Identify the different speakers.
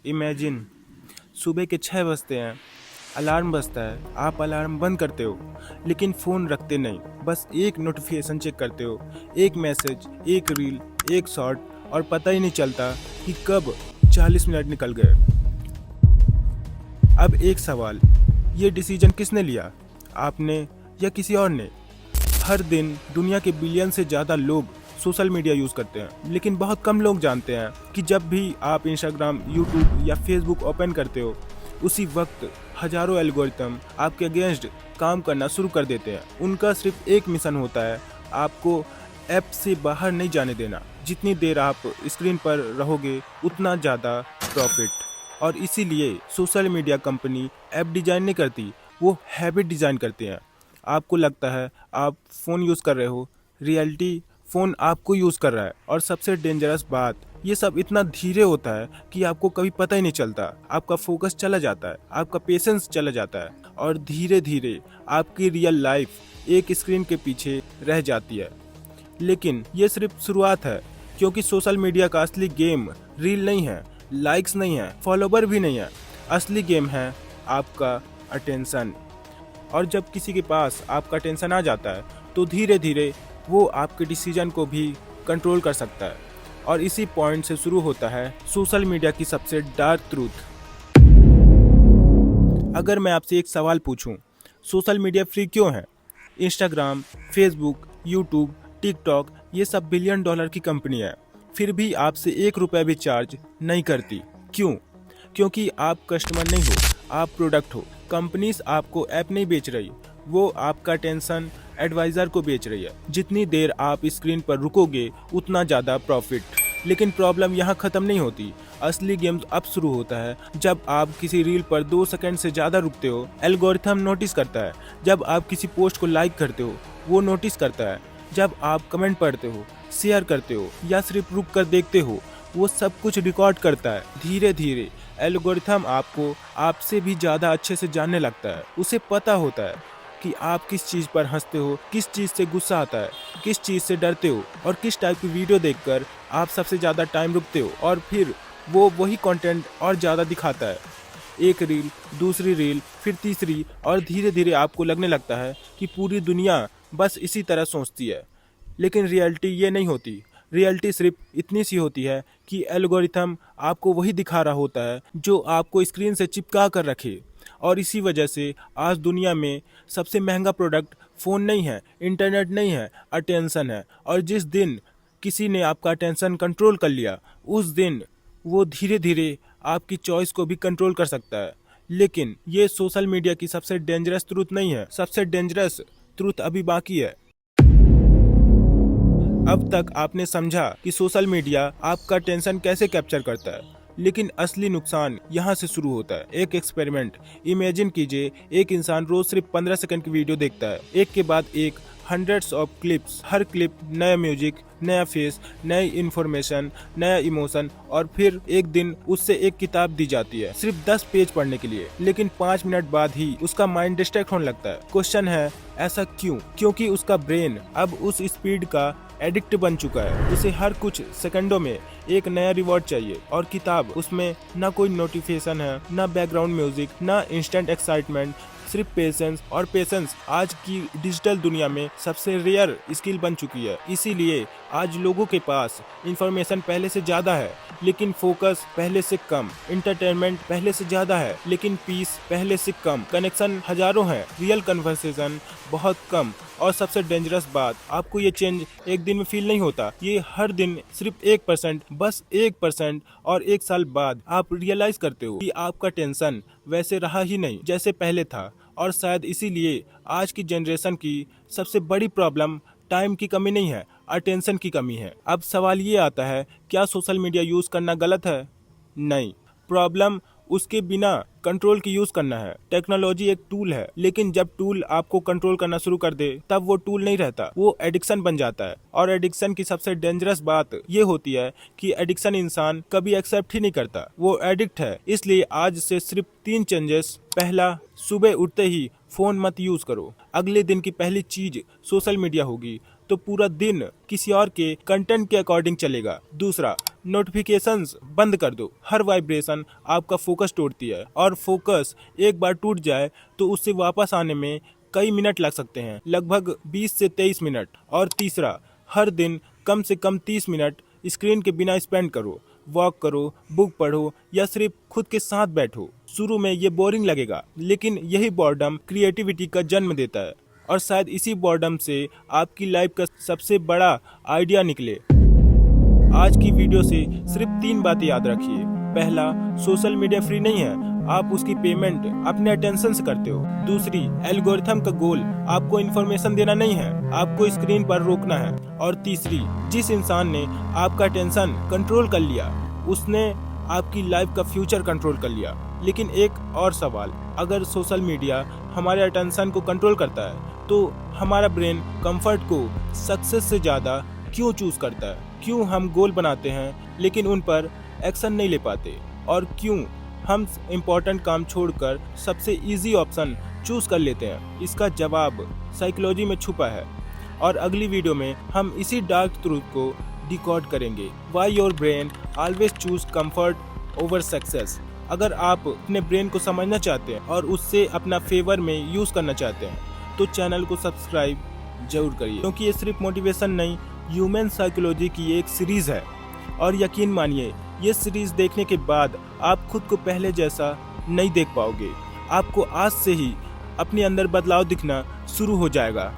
Speaker 1: Imagine सुबह के 6 बजते हैं, अलार्म बजता है, आप अलार्म बंद करते हो लेकिन फ़ोन रखते नहीं, बस एक नोटिफिकेशन चेक करते हो, एक मैसेज, एक रील, एक शॉर्ट और पता ही नहीं चलता कि कब 40 मिनट निकल गए। अब एक सवाल, ये डिसीजन किसने लिया, आपने या किसी और ने? हर दिन दुनिया के बिलियन से ज़्यादा लोग सोशल मीडिया यूज़ करते हैं, लेकिन बहुत कम लोग जानते हैं कि जब भी आप इंस्टाग्राम, यूट्यूब या फेसबुक ओपन करते हो, उसी वक्त हजारों एल्गोरिथम आपके अगेंस्ट काम करना शुरू कर देते हैं। उनका सिर्फ एक मिशन होता है, आपको ऐप से बाहर नहीं जाने देना। जितनी देर आप स्क्रीन पर रहोगे उतना ज़्यादा प्रॉफिट। और इसीलिए social media company app design नहीं करती, वो हैबिट डिज़ाइन करते हैं। आपको लगता है आप फ़ोन यूज़ कर रहे हो, रियलिटी फ़ोन आपको यूज़ कर रहा है। और सबसे डेंजरस बात, ये सब इतना धीरे होता है कि आपको कभी पता ही नहीं चलता। आपका फोकस चला जाता है, आपका पेशेंस चला जाता है और धीरे धीरे आपकी रियल लाइफ एक स्क्रीन के पीछे रह जाती है। लेकिन ये सिर्फ शुरुआत है, क्योंकि सोशल मीडिया का असली गेम रील नहीं है, लाइक्स नहीं है, फॉलोवर भी नहीं है। असली गेम है आपका अटेंशन। और जब किसी के पास आपका अटेंशन आ जाता है तो धीरे धीरे वो आपके डिसीजन को भी कंट्रोल कर सकता है। और इसी पॉइंट से शुरू होता है सोशल मीडिया की सबसे डार्क ट्रूथ। अगर मैं आपसे एक सवाल पूछूं, सोशल मीडिया फ्री क्यों है? इंस्टाग्राम, फेसबुक, यूट्यूब, टिकटॉक ये सब बिलियन डॉलर की कंपनी है, फिर भी आपसे 1 रुपया भी चार्ज नहीं करती। क्यों? क्योंकि आप कस्टमर नहीं हो, आप प्रोडक्ट हो। कंपनीज आपको ऐप नहीं बेच रही, वो आपका टेंशन एडवाइज़र को बेच रही है। जितनी देर आप स्क्रीन पर रुकोगे उतना ज़्यादा प्रॉफिट। लेकिन प्रॉब्लम यहाँ ख़त्म नहीं होती। असली गेम अब शुरू होता है जब आप किसी रील पर 2 सेकंड से ज़्यादा रुकते हो, एल्गोरिथम नोटिस करता है। जब आप किसी पोस्ट को लाइक करते हो, वो नोटिस करता है। जब आप कमेंट पढ़ते हो, शेयर करते हो या सिर्फ रुक कर देखते हो, वो सब कुछ रिकॉर्ड करता है। धीरे धीरे एल्गोरिथम आपको आपसे भी ज़्यादा अच्छे से जानने लगता है। उसे पता होता है कि आप किस चीज़ पर हंसते हो, किस चीज़ से गुस्सा आता है, किस चीज़ से डरते हो और किस टाइप की वीडियो देखकर आप सबसे ज़्यादा टाइम रुकते हो। और फिर वो वही कंटेंट और ज़्यादा दिखाता है। एक रील, दूसरी रील, फिर तीसरी, और धीरे धीरे आपको लगने लगता है कि पूरी दुनिया बस इसी तरह सोचती है। लेकिन रियलिटी ये नहीं होती। रियलिटी सिर्फ इतनी सी होती है कि एल्गोरिथम आपको वही दिखा रहा होता है जो आपको स्क्रीन से चिपका कर रखे। और इसी वजह से आज दुनिया में सबसे महंगा प्रोडक्ट फ़ोन नहीं है, इंटरनेट नहीं है, अटेंशन है। और जिस दिन किसी ने आपका अटेंशन कंट्रोल कर लिया, उस दिन वो धीरे धीरे आपकी चॉइस को भी कंट्रोल कर सकता है। लेकिन ये सोशल मीडिया की सबसे डेंजरस ट्रूथ नहीं है, सबसे डेंजरस ट्रूथ अभी बाकी है। अब तक आपने समझा कि सोशल मीडिया आपका टेंशन कैसे कैप्चर करता है, लेकिन असली नुकसान यहाँ से शुरू होता है। एक एक्सपेरिमेंट इमेजिन कीजिए, एक इंसान रोज सिर्फ 15 सेकंड की वीडियो देखता है, एक के बाद एक hundreds of clips. Her clip नया म्यूजिक, नया फेस, नई इन्फॉर्मेशन, नया इमोशन। और फिर एक दिन उससे एक किताब दी जाती है सिर्फ 10 पेज पढ़ने के लिए, लेकिन 5 मिनट बाद ही उसका माइंड डिस्ट्रैक्ट होने लगता है। क्वेश्चन है, ऐसा क्यों? क्योंकि उसका ब्रेन अब उस स्पीड का एडिक्ट बन चुका है। उसे हर कुछ सेकंडों में एक नया रिवॉर्ड चाहिए। और किताब, उसमें ना कोई नोटिफिकेशन है, ना बैकग्राउंड म्यूजिक, ना इंस्टेंट एक्साइटमेंट, सिर्फ पेशेंस। और पेशेंस आज की डिजिटल दुनिया में सबसे रेयर स्किल बन चुकी है। इसीलिए आज लोगों के पास इंफॉर्मेशन पहले से ज़्यादा है, लेकिन फोकस पहले से कम। एंटरटेनमेंट पहले से ज़्यादा है, लेकिन पीस पहले से कम। कनेक्शन हजारों हैं, रियल कन्वर्सेशन बहुत कम। और सबसे डेंजरस बात, आपको ये चेंज एक दिन में फील नहीं होता, ये हर दिन सिर्फ 1%, बस 1%। और 1 साल बाद आप रियलाइज करते हो कि आपका टेंशन वैसे रहा ही नहीं जैसे पहले था। और शायद इसीलिए आज की जनरेशन की सबसे बड़ी प्रॉब्लम टाइम की कमी नहीं है, अटेंशन की कमी है। अब सवाल ये आता है, क्या सोशल मीडिया यूज़ करना गलत है? नहीं, प्रॉब्लम उसके बिना कंट्रोल की यूज़ करना है। टेक्नोलॉजी एक टूल है, लेकिन जब टूल आपको कंट्रोल करना शुरू कर दे तब वो टूल नहीं रहता, वो एडिक्शन बन जाता है। और एडिक्शन की सबसे डेंजरस बात ये होती है कि एडिक्शन इंसान कभी एक्सेप्ट ही नहीं करता, वो एडिक्ट है। इसलिए आज से सिर्फ 3 चेंजेस। पहला, सुबह उठते ही फ़ोन मत यूज़ करो। अगले दिन की पहली चीज़ सोशल मीडिया होगी तो पूरा दिन किसी और के कंटेंट के अकॉर्डिंग चलेगा। दूसरा, नोटिफिकेशंस बंद कर दो। हर वाइब्रेशन आपका फोकस तोड़ती है और फोकस एक बार टूट जाए तो उससे वापस आने में कई मिनट लग सकते हैं, लगभग 20 से 23 मिनट। और तीसरा, हर दिन कम से कम 30 मिनट स्क्रीन के बिना स्पेंड करो। वॉक करो, बुक पढ़ो या सिर्फ खुद के साथ बैठो। शुरू में ये बोरिंग लगेगा, लेकिन यही बोर्डम क्रिएटिविटी का जन्म देता है और शायद इसी बोर्डम से आपकी लाइफ का सबसे बड़ा आइडिया निकले। आज की वीडियो से सिर्फ 3 बातें याद रखिए। पहला, सोशल मीडिया फ्री नहीं है, आप उसकी पेमेंट अपने अटेंशन से करते हो। दूसरी, एल्गोरिथम का गोल आपको इन्फॉर्मेशन देना नहीं है, आपको स्क्रीन पर रोकना है। और तीसरी, जिस इंसान ने आपका अटेंशन कंट्रोल कर लिया, उसने आपकी लाइफ का फ्यूचर कंट्रोल कर लिया। लेकिन एक और सवाल, अगर सोशल मीडिया हमारे अटेंशन को कंट्रोल करता है तो हमारा ब्रेन कंफर्ट को सक्सेस से ज्यादा क्यों चूज करता है? क्यों हम गोल बनाते हैं लेकिन उन पर एक्शन नहीं ले पाते? और क्यों हम इम्पोर्टेंट काम छोड़कर सबसे इजी ऑप्शन चूज कर लेते हैं? इसका जवाब साइकोलॉजी में छुपा है और अगली वीडियो में हम इसी डार्क ट्रूथ को डिकोड करेंगे। Why your brain always choose comfort over success. अगर आप अपने ब्रेन को समझना चाहते हैं और उससे अपना फेवर में यूज करना चाहते हैं तो चैनल को सब्सक्राइब जरूर करिए, क्योंकि ये सिर्फ मोटिवेशन नहीं, ह्यूमन साइकोलॉजी की एक सीरीज है। और यकीन मानिए, ये सीरीज देखने के बाद आप खुद को पहले जैसा नहीं देख पाओगे। आपको आज से ही अपने अंदर बदलाव दिखना शुरू हो जाएगा।